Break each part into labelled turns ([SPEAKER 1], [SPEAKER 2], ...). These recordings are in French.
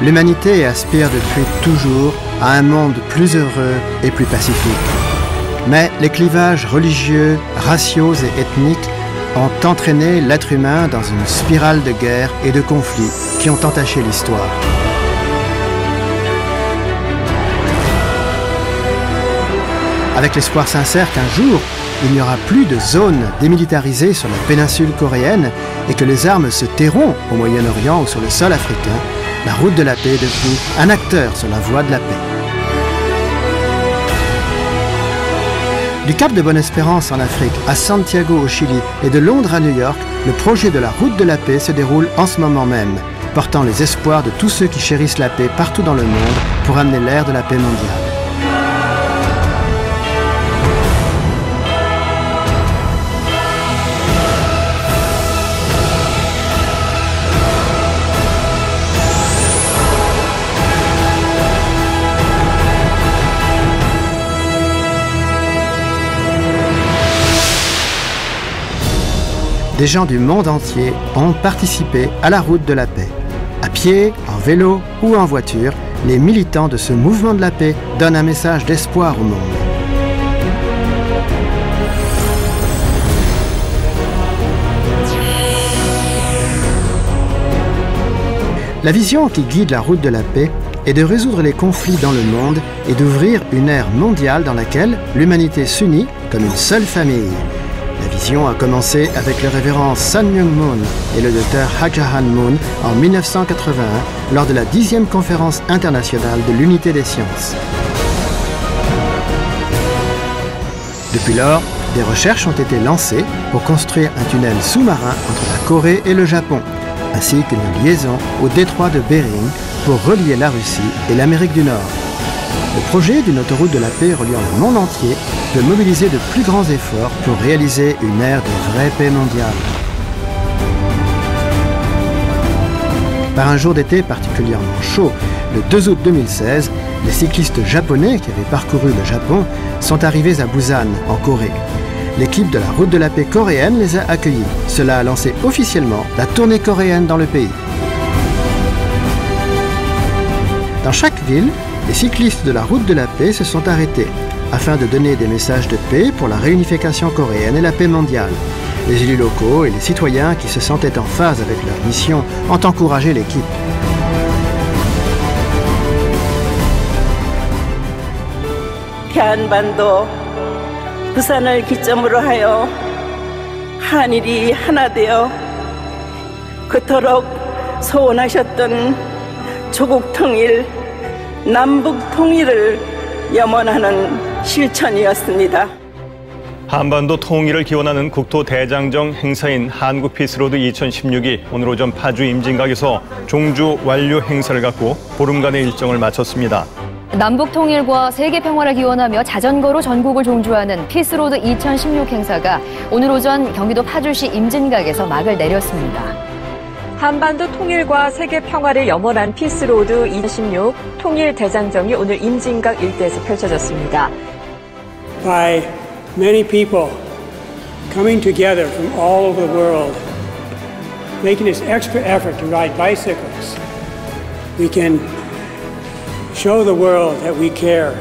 [SPEAKER 1] l'humanité aspire depuis toujours à un monde plus heureux et plus pacifique. Mais les clivages religieux, raciaux et ethniques ont entraîné l'être humain dans une spirale de guerres et de conflits qui ont entaché l'histoire. Avec l'espoir sincère qu'un jour, il n'y aura plus de zones démilitarisées sur la péninsule coréenne et que les armes se tairont au Moyen-Orient ou sur le sol africain, la route de la paix est devenue un acteur sur la voie de la paix. Du Cap de Bonne-Espérance en Afrique à Santiago au Chili et de Londres à New York, le projet de la route de la paix se déroule en ce moment même, portant les espoirs de tous ceux qui chérissent la paix partout dans le monde pour amener l'ère de la paix mondiale. Des gens du monde entier ont participé à la route de la paix. À pied, en vélo ou en voiture, les militants de ce mouvement de la paix donnent un message d'espoir au monde. La vision qui guide la route de la paix est de résoudre les conflits dans le monde et d'ouvrir une ère mondiale dans laquelle l'humanité s'unit comme une seule famille. La vision a commencé avec le révérend Sun Myung Moon et le docteur Ha Jahan Moon en 1981 lors de la 10e conférence internationale de l'unité des sciences. Depuis lors, des recherches ont été lancées pour construire un tunnel sous-marin entre la Corée et le Japon, ainsi qu'une liaison au détroit de Bering pour relier la Russie et l'Amérique du Nord. Le projet d'une autoroute de la paix reliant le monde entier peut mobiliser de plus grands efforts pour réaliser une ère de vraie paix mondiale. Par un jour d'été particulièrement chaud, le 2 août 2016, les cyclistes japonais qui avaient parcouru le Japon sont arrivés à Busan, en Corée. L'équipe de la route de la paix coréenne les a accueillis. Cela a lancé officiellement la tournée coréenne dans le pays. Dans chaque ville, les cyclistes de la route de la paix se sont arrêtés afin de donner des messages de paix pour la réunification coréenne et la paix mondiale. Les élus locaux et les citoyens qui se sentaient en phase avec leur mission ont encouragé l'équipe.
[SPEAKER 2] 한반도 부산을 기점으로 하여 한일이 하나 되어 그토록 소원하셨던 조국 통일, 남북 통일을 염원하는 실천이었습니다.
[SPEAKER 3] 한반도 통일을 기원하는 국토 대장정 행사인 한국 피스로드 2016이 오늘 오전 파주 임진각에서 종주 완료 행사를 갖고 보름간의 일정을 마쳤습니다.
[SPEAKER 4] 남북 통일과 세계 평화를 기원하며 자전거로 전국을 종주하는 피스로드 2016 행사가 오늘 오전 경기도 파주시 임진각에서 막을 내렸습니다.
[SPEAKER 5] 한반도 통일과 세계 평화를 염원한 피스로드 2016 통일 대장정이 오늘 임진각 일대에서 펼쳐졌습니다.
[SPEAKER 6] By many people coming together from all over the world, making this extra effort to ride bicycles, we can show the world that we care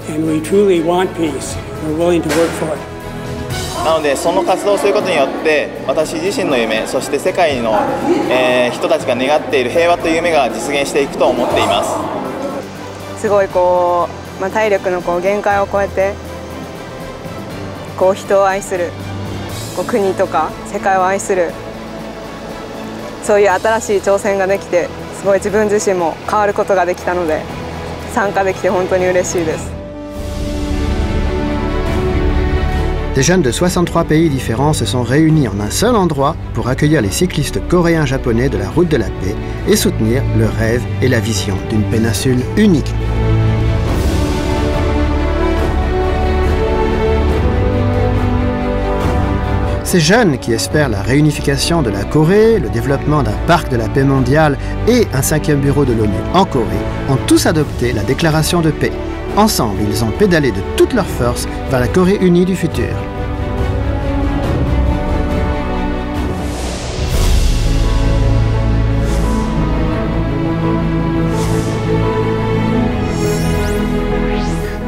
[SPEAKER 6] and we truly want peace. We're willing to work for it.
[SPEAKER 7] なのでその活動をすることによって私自身の夢、そして世界の、人たちが願っている平和という夢が実現していくと思っています。
[SPEAKER 8] すごい体力の限界を超えて人を愛する国とか世界を愛するそういう新しい挑戦ができてすごい自分自身も変わることができたので参加できて本当に嬉しいです。
[SPEAKER 1] Des jeunes de 63 pays différents se sont réunis en un seul endroit pour accueillir les cyclistes coréens-japonais de la route de la paix et soutenir le rêve et la vision d'une péninsule unique. Ces jeunes qui espèrent la réunification de la Corée, le développement d'un parc de la paix mondiale et un 5e bureau de l'ONU en Corée ont tous adopté la déclaration de paix. Ensemble, ils ont pédalé de toutes leurs forces vers la Corée unie du futur.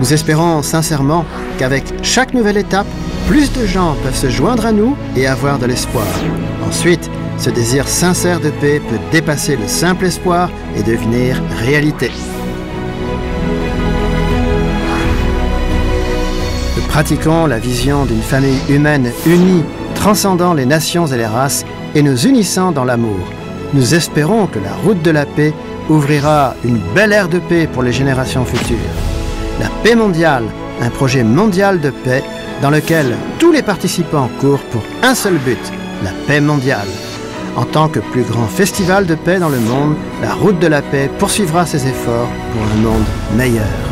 [SPEAKER 1] Nous espérons sincèrement qu'avec chaque nouvelle étape, plus de gens peuvent se joindre à nous et avoir de l'espoir. Ensuite, ce désir sincère de paix peut dépasser le simple espoir et devenir réalité. Nous pratiquons la vision d'une famille humaine unie, transcendant les nations et les races et nous unissant dans l'amour. Nous espérons que la route de la paix ouvrira une belle ère de paix pour les générations futures. La paix mondiale, un projet mondial de paix dans lequel tous les participants courent pour un seul but, la paix mondiale. En tant que plus grand festival de paix dans le monde, la route de la paix poursuivra ses efforts pour un monde meilleur.